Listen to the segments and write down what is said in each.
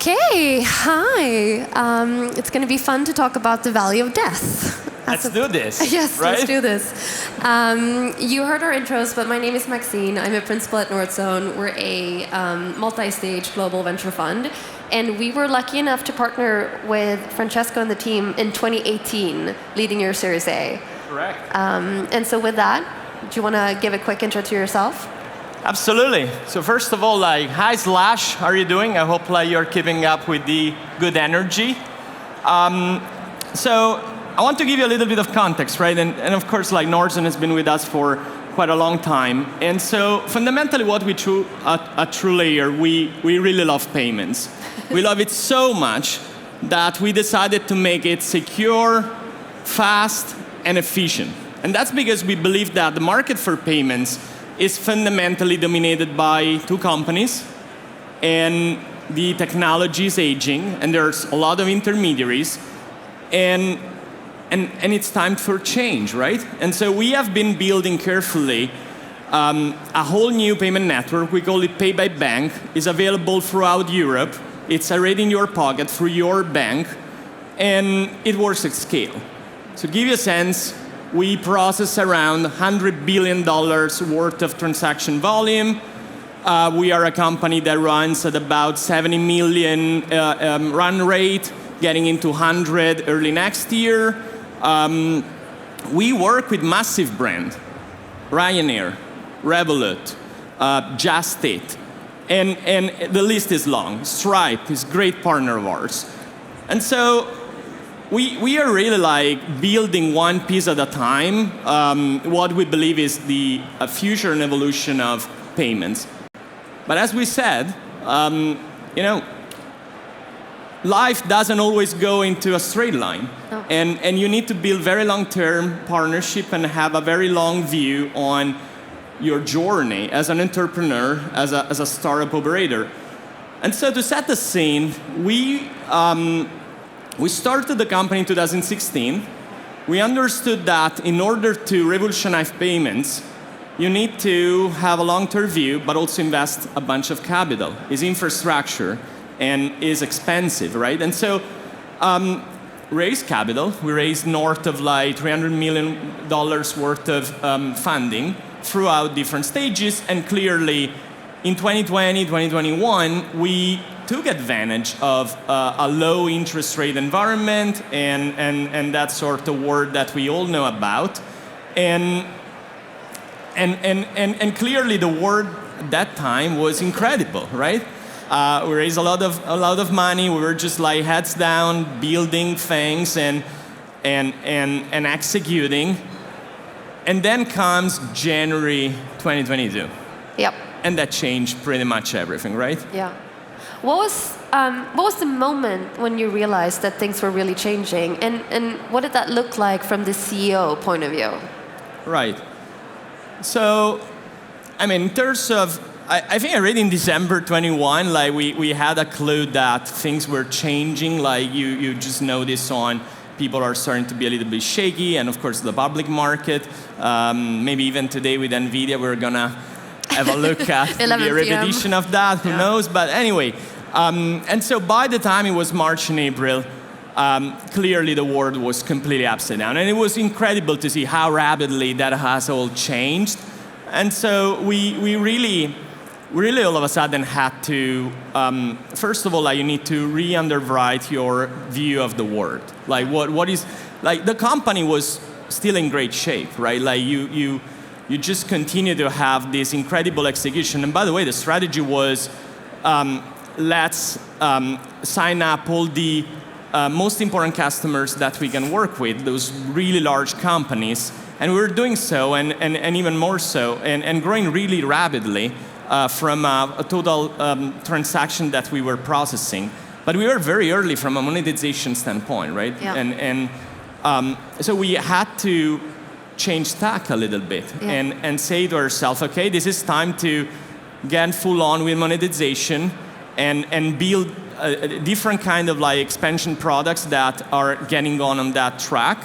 Okay, hi. It's going to be fun to talk about the value of death. Let's do this. Yes, right? let's do this. You heard our intros, but my name is Maxine. I'm a principal at Northzone. We're a multi-stage global venture fund. And we were lucky enough to partner with Francesco and the team in 2018, leading your Series A. Correct. And so with that, do you want to give a quick intro to yourself? Absolutely. So first of all, hi Slush, how are you doing? I hope you're keeping up with the good energy. So I want to give you a little bit of context, right? And of course, Northzone has been with us for quite a long time. And so fundamentally what we do at TrueLayer, we really love payments. We love it so much that we decided to make it secure, fast, and efficient. And that's because we believe that the market for payments is fundamentally dominated by two companies, and the technology is aging, and there's a lot of intermediaries, and it's time for change, right? And so we have been building carefully a whole new payment network. We call it Pay by Bank. It's available throughout Europe. It's already in your pocket through your bank, and it works at scale. So to give you a sense, we process around $100 billion worth of transaction volume. We are a company that runs at about 70 million run rate, getting into 100 early next year. We work with massive brands, Ryanair, Revolut, Just Eat, and the list is long. Stripe is a great partner of ours. And so we are really building one piece at a time, what we believe is the future and evolution of payments. But as we said, life doesn't always go into a straight line. No. And you need to build very long-term partnership and have a very long view on your journey as an entrepreneur, as a startup operator. And so to set the scene, we started the company in 2016. We understood that in order to revolutionize payments, you need to have a long-term view, but also invest a bunch of capital. It's infrastructure and is expensive, right? And so raise capital. We raised north of $300 million worth of funding throughout different stages. And clearly, in 2020, 2021, we took advantage of a low interest rate environment and that sort of world that we all know about. And clearly the world at that time was incredible, right? We raised a lot of money. We were just heads down, building things and executing. And then comes January 2022. Yep. And that changed pretty much everything, right? Yeah. What was the moment when you realized that things were really changing? And what did that look like from the CEO point of view? Right. So, in terms of, I think already in December 21, we had a clue that things were changing. You just notice on people are starting to be a little bit shaky, and of course the public market. Maybe even today with NVIDIA, we're gonna have a look at the repetition of that, who knows? But anyway, and so by the time it was March and April, clearly the world was completely upside down. And it was incredible to see how rapidly that has all changed. And so we really all of a sudden had to, first of all, you need to re-underwrite your view of the world. What is, the company was still in great shape, right? You just continue to have this incredible execution. And by the way, the strategy was, let's sign up all the most important customers that we can work with, those really large companies. And we were doing so, and even more so, and growing really rapidly from a total transaction that we were processing. But we were very early from a monetization standpoint, right? Yeah. And so we had to change tack a little bit and say to ourselves, okay, this is time to get full on with monetization and build a different kind of expansion products that are getting on that track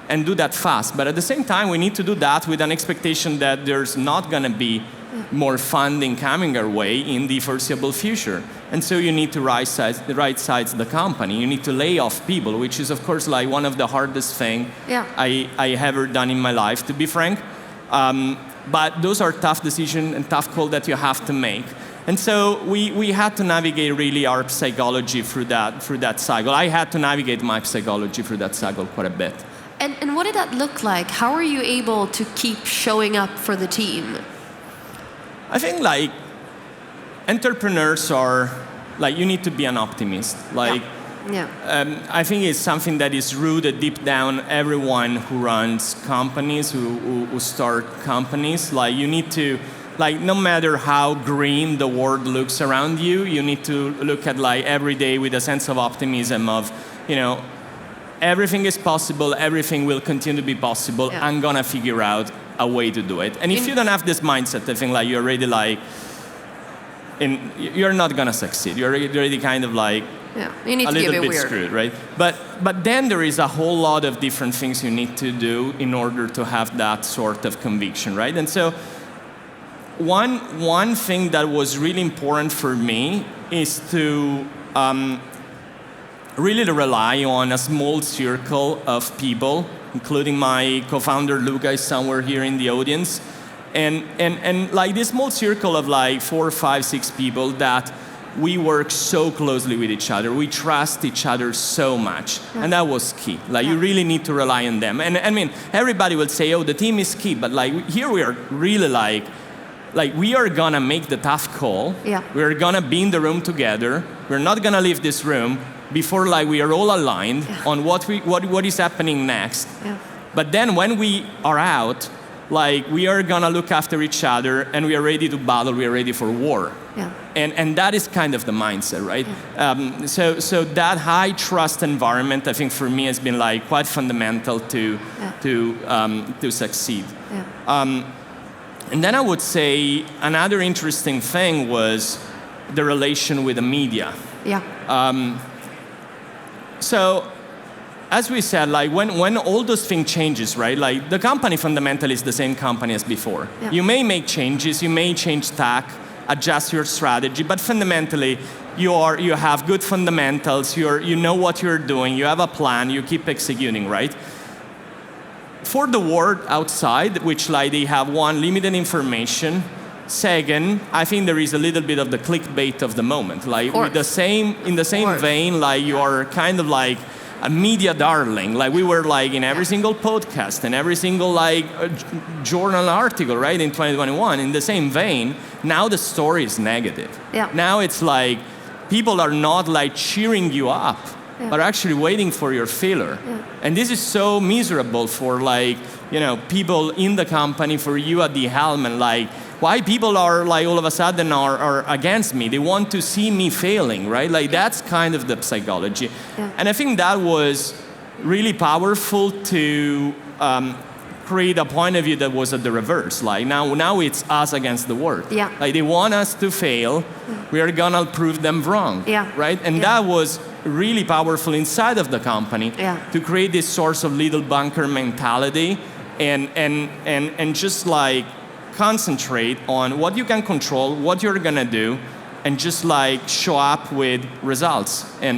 and do that fast. But at the same time, we need to do that with an expectation that there's not going to be more funding coming our way in the foreseeable future. And so you need to right-size the company. You need to lay off people, which is, of course, like one of the hardest things I ever done in my life, to be frank. But those are tough decisions and tough calls that you have to make. And so we had to navigate really our psychology through that cycle. I had to navigate my psychology through that cycle quite a bit. And what did that look like? How are you able to keep showing up for the team? I think like entrepreneurs are like, you need to be an optimist. Like, I think it's something that is rooted deep down. Everyone who runs companies, who start companies, like you need to, like no matter how grim the world looks around you, you need to look at like every day with a sense of optimism of, you know, everything is possible, everything will continue to be possible. I'm gonna figure out a way to do it. And if you don't have this mindset, I think like you're already like, you're not gonna succeed. You're already kind of like you need a to be little a bit bit weird. screwed, right? But then there is a whole lot of different things you need to do in order to have that sort of conviction, right? And so one thing that was really important for me is to really rely on a small circle of people, including my co-founder Luca is somewhere here in the audience, and like this small circle of like 4, 5, 6 people that we work so closely with each other. We trust each other so much, and that was key. Like you really need to rely on them. And I mean, everybody will say, "Oh, the team is key," but like here we are really like we are gonna make the tough call. We're gonna be in the room together. We're not gonna leave this room before like we are all aligned on what is happening next. But then when we are out, like we are gonna look after each other, and we are ready to battle. We are ready for war. And that is kind of the mindset, right? So that high trust environment, I think for me has been like quite fundamental to succeed. And then I would say another interesting thing was the relation with the media. So, as we said, like when all those things changes, right? Like the company fundamentally is the same company as before. You may make changes, you may change tack, adjust your strategy, but fundamentally you have good fundamentals. You know what you're doing. You have a plan. You keep executing, right? For the world outside, which like they have one, limited information. Second, I think there is a little bit of the clickbait of the moment. Like in the same vein, like you are kind of like a media darling. Like we were like in every single podcast and every single like journal article, right, in 2021. In the same vein, now the story is negative. Now it's like people are not like cheering you up, but actually waiting for your failure. And this is so miserable for like, you know, people in the company, for you at the helm, and like, why people are like all of a sudden are against me. They want to see me failing, right? Like that's kind of the psychology. And I think that was really powerful to create a point of view that was at the reverse. Like now it's us against the world. Like they want us to fail. We are gonna prove them wrong, right? And that was really powerful inside of the company to create this source of little bunker mentality and just like concentrate on what you can control, what you're gonna do, and just like show up with results. We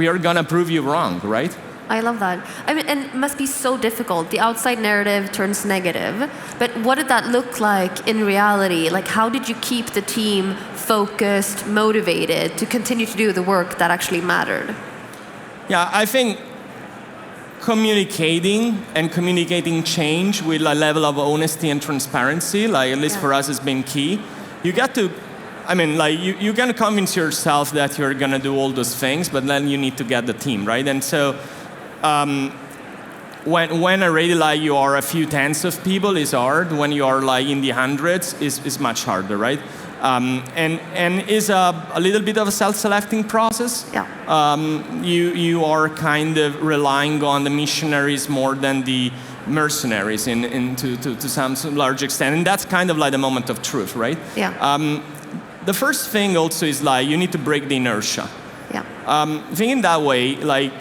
are gonna prove you wrong, right? I love that. I mean, and it must be so difficult. The outside narrative turns negative, but what did that look like in reality? Like, how did you keep the team focused, motivated to continue to do the work that actually mattered? Yeah, I think communicating change with a level of honesty and transparency, like at least for us, has been key. You got to, I mean, like you can convince yourself that you're gonna do all those things, but then you need to get the team, right? And so when already like you are a few tens of people is hard. When you are like in the hundreds is much harder, right? And is a little bit of a self-selecting process. You are kind of relying on the missionaries more than the mercenaries to some large extent, and that's kind of like the moment of truth, right? The first thing also is like you need to break the inertia. Thinking that way, like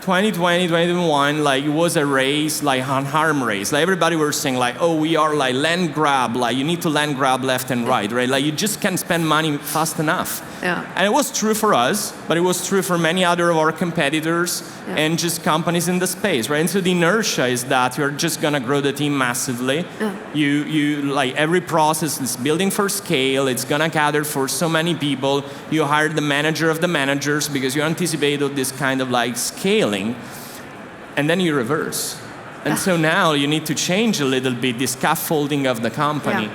2020, 2021, like it was a race, like an arm race. Like everybody was saying like, oh, we are like land grab, like you need to land grab left and right, right? Like you just can't spend money fast enough. Yeah. And it was true for us, but it was true for many other of our competitors and just companies in the space, right? And so the inertia is that you're just gonna grow the team massively. Yeah. You like every process is building for scale, it's gonna gather for so many people. You hire the manager of the managers because you anticipated this kind of like scaling. And then you reverse. And so now you need to change a little bit the scaffolding of the company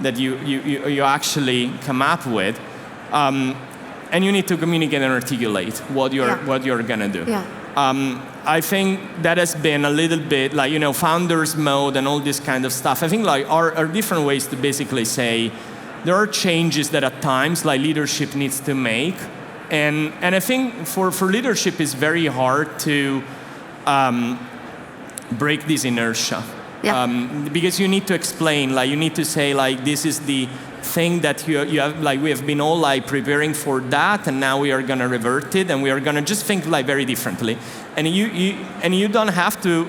that you actually come up with. And you need to communicate and articulate what you're gonna do. Yeah. I think that has been a little bit like, founders mode and all this kind of stuff. I think like are different ways to basically say there are changes that at times like leadership needs to make. And I think for leadership it's very hard to break this inertia. Yeah. Because you need to explain, like you need to say like this is the thing that you have, like we have been all like preparing for that and now we are gonna revert it and we are gonna just think like very differently. And you don't have to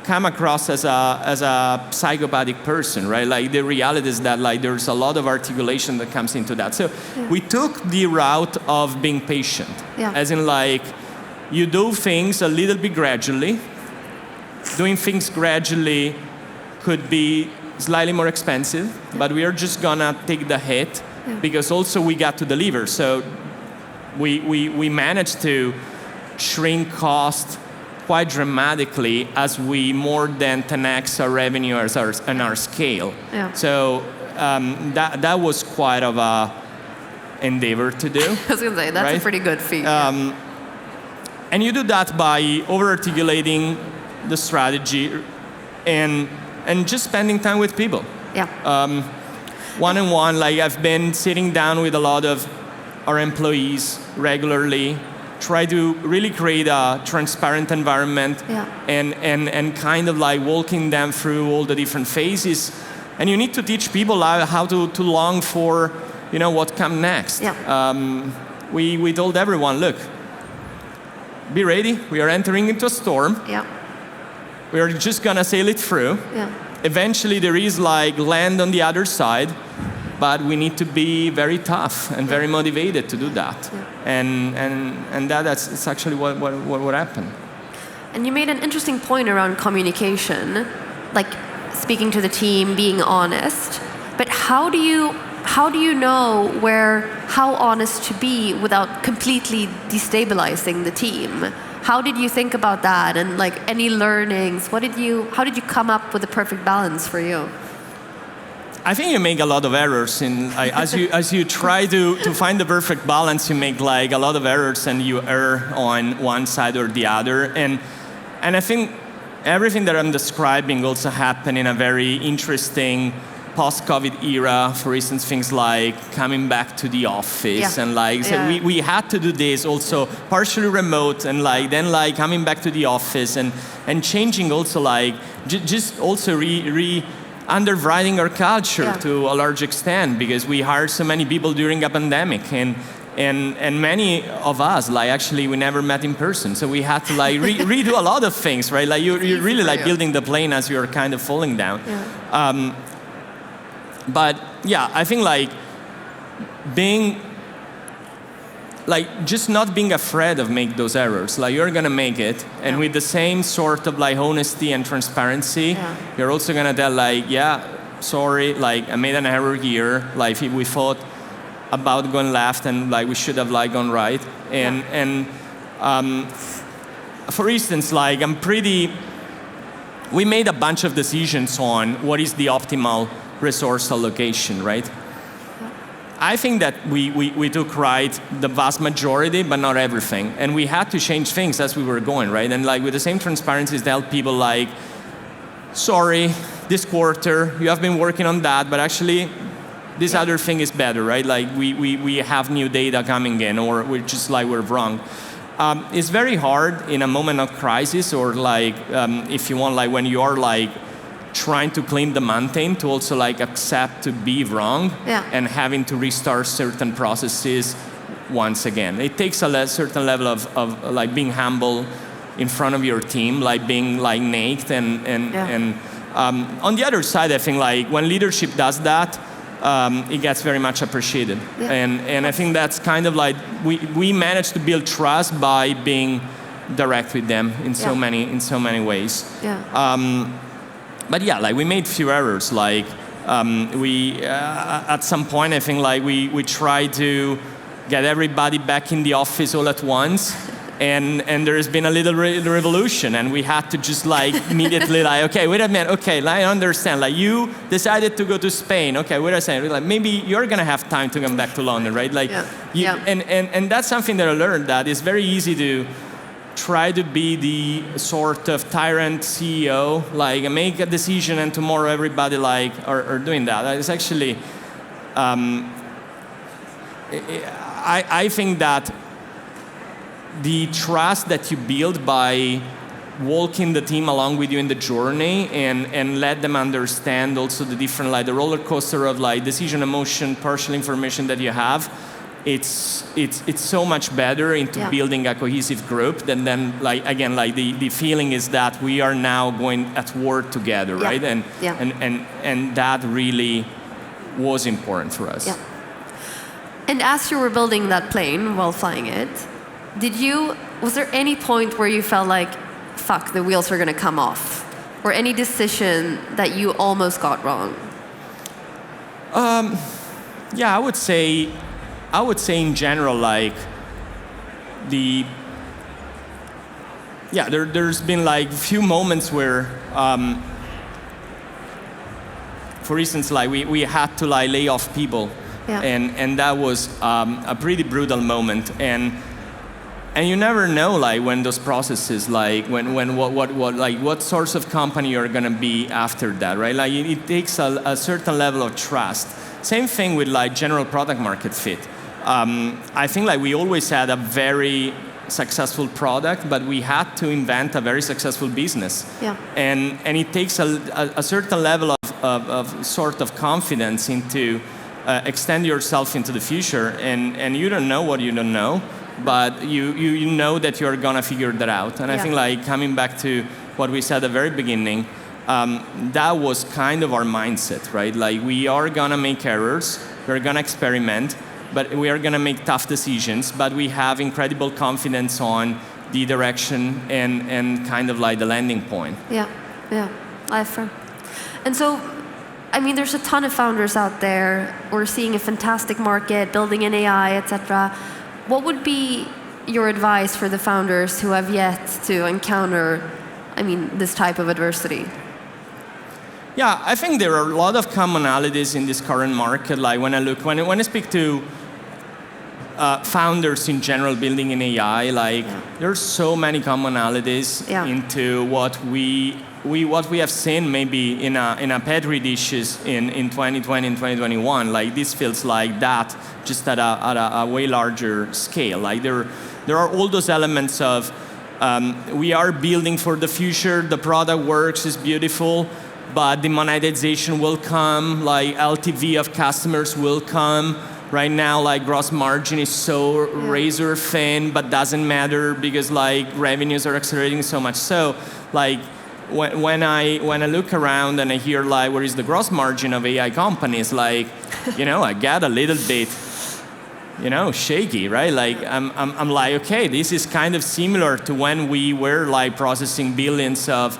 come across as a psychopathic person, right? Like the reality is that like there's a lot of articulation that comes into that. So we took the route of being patient, as in like you do things a little bit gradually. Doing things gradually could be slightly more expensive, but we are just gonna take the hit because also we got to deliver. So we managed to shrink cost quite dramatically as we more than 10x our revenue and our scale. Yeah. So that was quite of a endeavor to do. I was gonna say, that's a pretty good feat. And you do that by over-articulating the strategy and just spending time with people. Yeah. One-on-one, like I've been sitting down with a lot of our employees regularly, try to really create a transparent environment and kind of like walking them through all the different phases. And you need to teach people how to long for, what comes next. Yeah. We told everyone, look, be ready. We are entering into a storm. Yeah. We are just gonna sail it through. Yeah. Eventually there is like land on the other side, but we need to be very tough and very motivated to do that. Yeah. And that's actually what happened. And you made an interesting point around communication, like speaking to the team, being honest. But how do you know how honest to be without completely destabilizing the team? How did you think about that, and like any learnings? How did you come up with the perfect balance for you? I think you make a lot of errors as you try to find the perfect balance. You make like a lot of errors and you err on one side or the other. And I think everything that I'm describing also happened in a very interesting post-COVID era. For instance, things like coming back to the office and like so we had to do this also partially remote and like then like coming back to the office and changing also like just also underwriting our culture to a large extent because we hired so many people during a pandemic and many of us like actually we never met in person, so we had to like redo a lot of things, right? Like you're really like building the plane as you're kind of falling down. Yeah. But yeah, I think like being like just not being afraid of make those errors. Like you're gonna make it, and with the same sort of like honesty and transparency, you're also gonna tell like, sorry, like I made an error here. Like we thought about going left, and like we should have like gone right. And for instance, like we made a bunch of decisions on what is the optimal resource allocation, right? I think that we took right the vast majority, but not everything. And we had to change things as we were going, right? And like with the same transparency, tell people like, sorry, this quarter, you have been working on that, but actually this other thing is better, right? Like we have new data coming in, or we're just like we're wrong. It's very hard in a moment of crisis, or like if you want, like when you are like trying to clean the mountain, to also like accept to be wrong and having to restart certain processes once again. It takes a certain level of like being humble in front of your team, like being like naked and on the other side, I think like when leadership does that, it gets very much appreciated. Yeah. And I think that's kind of like we managed to build trust by being direct with them in so many ways. Yeah. But yeah, like we made few errors. Like we at some point, I think like we tried to get everybody back in the office all at once. And there has been a little revolution, and we had to just like immediately like, okay, wait a minute, okay, I understand. Like you decided to go to Spain, okay, wait a second. Like maybe you're gonna have time to come back to London, right? Like, and that's something that I learned, that it's very easy to try to be the sort of tyrant CEO, like make a decision and tomorrow everybody like are doing that. It's actually, I think that the trust that you build by walking the team along with you in the journey and let them understand also the different, like the roller coaster of like decision, emotion, partial information that you have, it's so much better into building a cohesive group than like, again, like the feeling is that we are now going at war together, right? And that really was important for us. Yeah. And as you were building that plane while flying it, was there any point where you felt like, fuck, the wheels are going to come off? Or any decision that you almost got wrong? Yeah, I would say in general, like there's been like few moments where, for instance, like we had to like lay off people. Yeah. And that was a pretty brutal moment. And you never know, like when those processes, like what sorts of company you're gonna be after that, right? Like it takes a certain level of trust. Same thing with like general product market fit. I think like we always had a very successful product, but we had to invent a very successful business. Yeah. And it takes a certain level of sort of confidence into extend yourself into the future, and you don't know what you don't know. But you know that you're gonna figure that out. And I think like coming back to what we said at the very beginning, that was kind of our mindset, right? Like we are gonna make errors, we're gonna experiment, but we are gonna make tough decisions, but we have incredible confidence on the direction and kind of like the landing point. Yeah, I affirm. And so, I mean, there's a ton of founders out there. We're seeing a fantastic market, building an AI, etc. What would be your advice for the founders who have yet to encounter, this type of adversity? Yeah, I think there are a lot of commonalities in this current market. Like when I speak to founders in general building in AI, like there's so many commonalities into what we have seen maybe in a petri dishes in 2020 and 2021. Like this feels like that, just at a way larger scale. Like there are all those elements of we are building for the future. The product works, is beautiful, but the monetization will come. Like LTV of customers will come. Right now, like gross margin is so razor thin, but doesn't matter because like revenues are accelerating so much. So like when I look around and I hear like where is the gross margin of AI companies, like I get a little bit shaky, right? Like I'm like, okay, this is kind of similar to when we were like processing billions of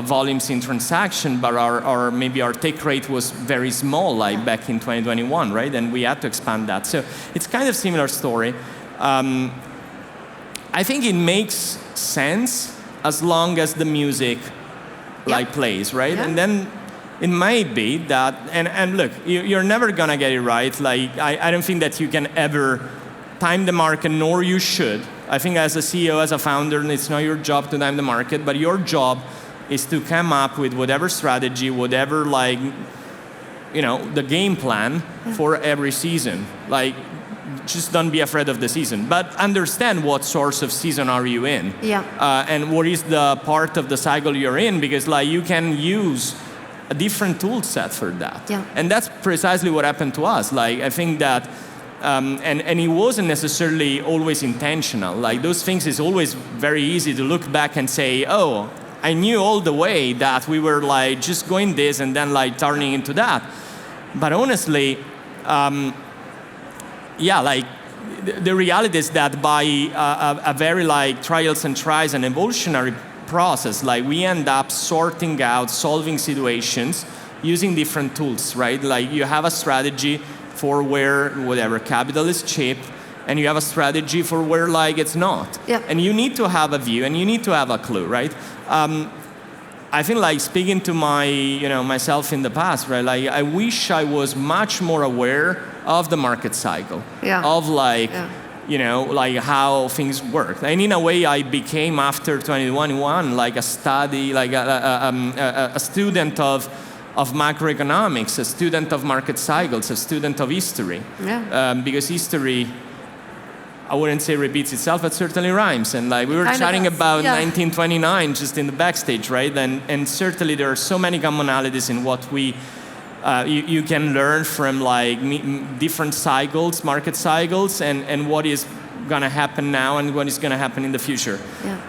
volumes in transaction, but maybe our take rate was very small, like back in 2021, right? And we had to expand that. So it's kind of similar story. I think it makes sense as long as the music plays, right? And then it might be that, and look, you're never gonna get it right. Like I don't think that you can ever time the market, nor you should. I think as a CEO, as a founder, it's not your job to time the market, but your job is to come up with whatever strategy, whatever the game plan for every season. Like, just don't be afraid of the season, but understand what source of season are you in, and what is the part of the cycle you're in, because like you can use a different tool set for that. And that's precisely what happened to us. Like I think that and it wasn't necessarily always intentional. Like those things is always very easy to look back and say, oh, I knew all the way that we were like just going this and then like turning into that. But honestly, yeah, like the reality is that by a very like trials and tries and evolutionary process, like we end up sorting out, solving situations using different tools, right? Like you have a strategy for where whatever capital is cheap, and you have a strategy for where like it's not. Yeah. And you need to have a view, and you need to have a clue, right? I think like speaking to myself in the past, right? Like I wish I was much more aware of the market cycle, of like, like how things work. And in a way, I became after 2021 like a study, like a student of macroeconomics, a student of market cycles, a student of history. Because history, I wouldn't say repeats itself, but certainly rhymes. And like we were chatting about 1929 just in the backstage, right? And certainly there are so many commonalities in what we you can learn from like different cycles, market cycles, and what is going to happen now and what is going to happen in the future.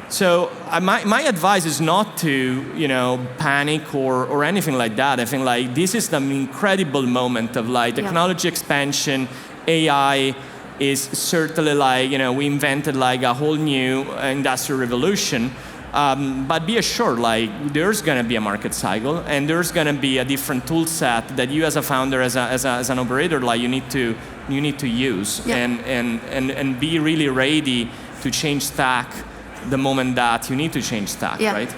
So my advice is not to panic or anything like that. I think like this is an incredible moment of like technology expansion. AI is certainly like we invented like a whole new industrial revolution. But be assured, like there's going to be a market cycle, and there's going to be a different tool set that you, as a founder, as an operator, like you need to use, and be really ready to change tack the moment that you need to change tack, right?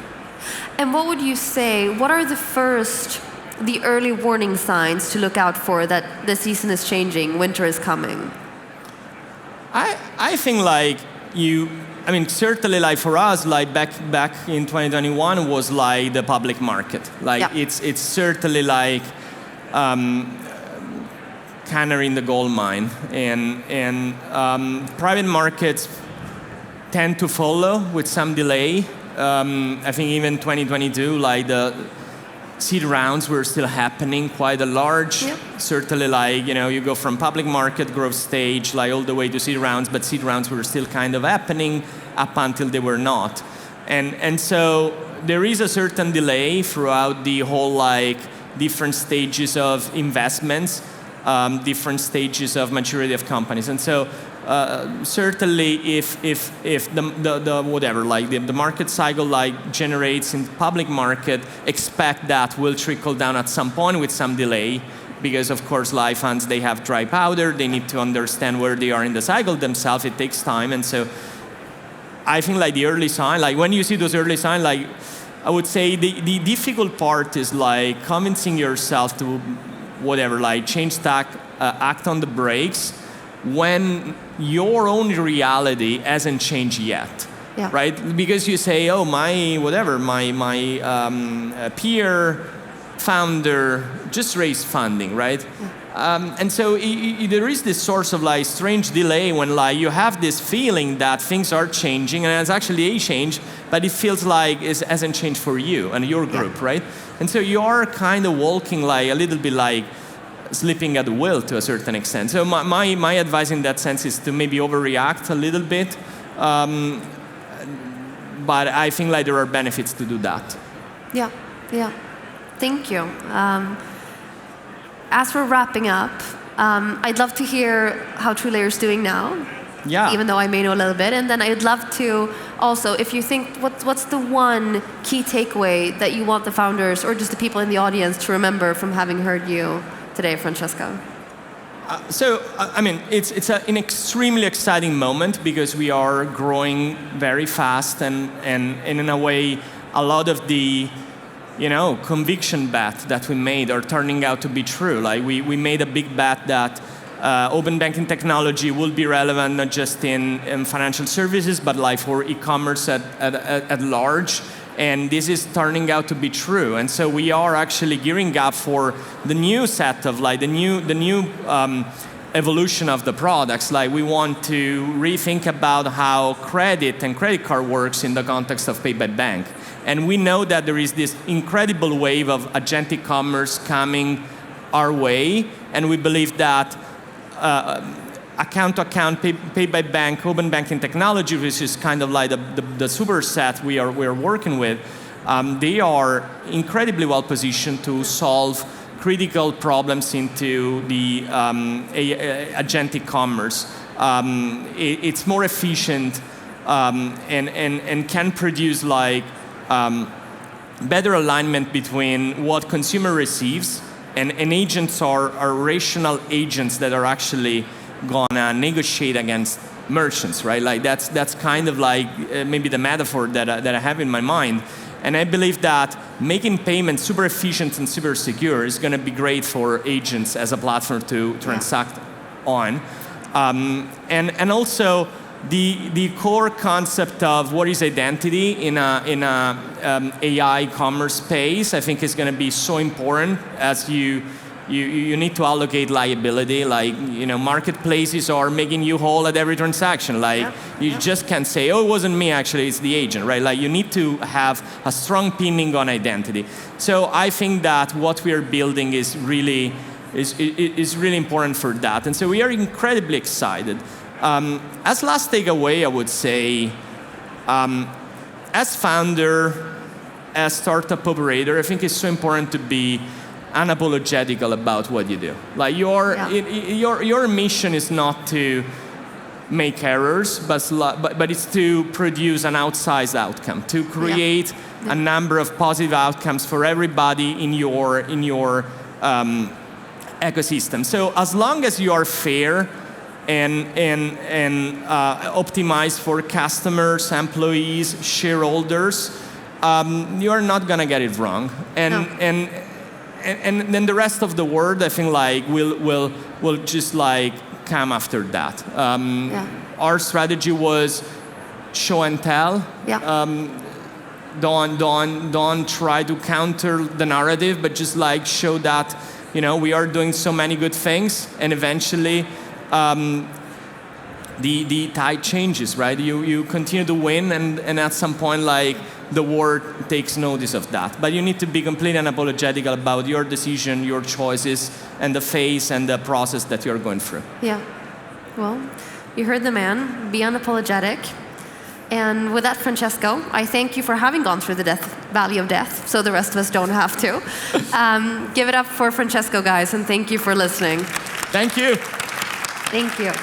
And what would you say? What are the early warning signs to look out for that the season is changing, winter is coming? I think like certainly like for us, like back in 2021 was like the public market. Like it's certainly like canary in the gold mine, and private markets tend to follow with some delay. I think even 2022, like the seed rounds were still happening quite a large. Certainly like, you go from public market growth stage, like all the way to seed rounds, but seed rounds were still kind of happening up until they were not. And so there is a certain delay throughout the whole like different stages of investments, different stages of maturity of companies. And so certainly if the whatever, like the market cycle like generates in the public market, expect that will trickle down at some point with some delay, because of course live funds, they have dry powder, they need to understand where they are in the cycle themselves, it takes time. And so I think like the early sign, like when you see those early signs, like I would say the difficult part is like convincing yourself to whatever, like change tack, act on the brakes when your own reality hasn't changed yet, right? Because you say, oh, my peer founder just raised funding, right? And so there is this source of like strange delay when like you have this feeling that things are changing, and it's actually a change, but it feels like it hasn't changed for you and your group, right? And so you are kind of walking like a little bit like slipping at the wheel to a certain extent. So my advice in that sense is to maybe overreact a little bit, but I think like there are benefits to do that. Yeah. Thank you. As we're wrapping up, I'd love to hear how TrueLayer is doing now. Even though I may know a little bit, and then I'd love to also, if you think, what's the one key takeaway that you want the founders or just the people in the audience to remember from having heard you today, Francesco? It's an extremely exciting moment because we are growing very fast, and in a way, a lot of the conviction bet that we made are turning out to be true. Like we made a big bet that open banking technology will be relevant not just in financial services, but like for e-commerce at large. And this is turning out to be true. And so we are actually gearing up for the new set of like the new evolution of the products. Like we want to rethink about how credit and credit card works in the context of pay by bank. And we know that there is this incredible wave of agentic commerce coming our way, and we believe that account-to-account, pay-by-bank, open banking technology, which is kind of like the superset we are working with, they are incredibly well positioned to solve critical problems into the agentic commerce. It's more efficient and can produce like better alignment between what consumer receives and agents are rational agents that are actually gonna negotiate against merchants, right? Like that's kind of like maybe the metaphor that I have in my mind. And I believe that making payments super efficient and super secure is going to be great for agents as a platform to transact on. And also the core concept of what is identity in a AI commerce space, I think is going to be so important as you need to allocate liability. Like, marketplaces are making you whole at every transaction. Like, you just can't say, oh, it wasn't me, actually, it's the agent, right? Like, you need to have a strong pinning on identity. So I think that what we are building is really important for that. And so we are incredibly excited. As last takeaway, I would say, as founder, as startup operator, I think it's so important to be unapologetical about what you do. Like your mission is not to make errors, but it's to produce an outsized outcome, to create a number of positive outcomes for everybody in your ecosystem. So as long as you are fair and optimized for customers, employees, shareholders, you are not gonna get it wrong. And then the rest of the world, I think, like will just like come after that. Our strategy was show and tell. Don't try to counter the narrative, but just like show that we are doing so many good things, and eventually the tide changes, right? You continue to win, and at some point, like, the world takes notice of that. But you need to be completely unapologetic about your decision, your choices, and the phase and the process that you're going through. Yeah. Well, you heard the man. Be unapologetic. And with that, Francesco, I thank you for having gone through the valley of death, so the rest of us don't have to. Give it up for Francesco, guys, and thank you for listening. Thank you. Thank you.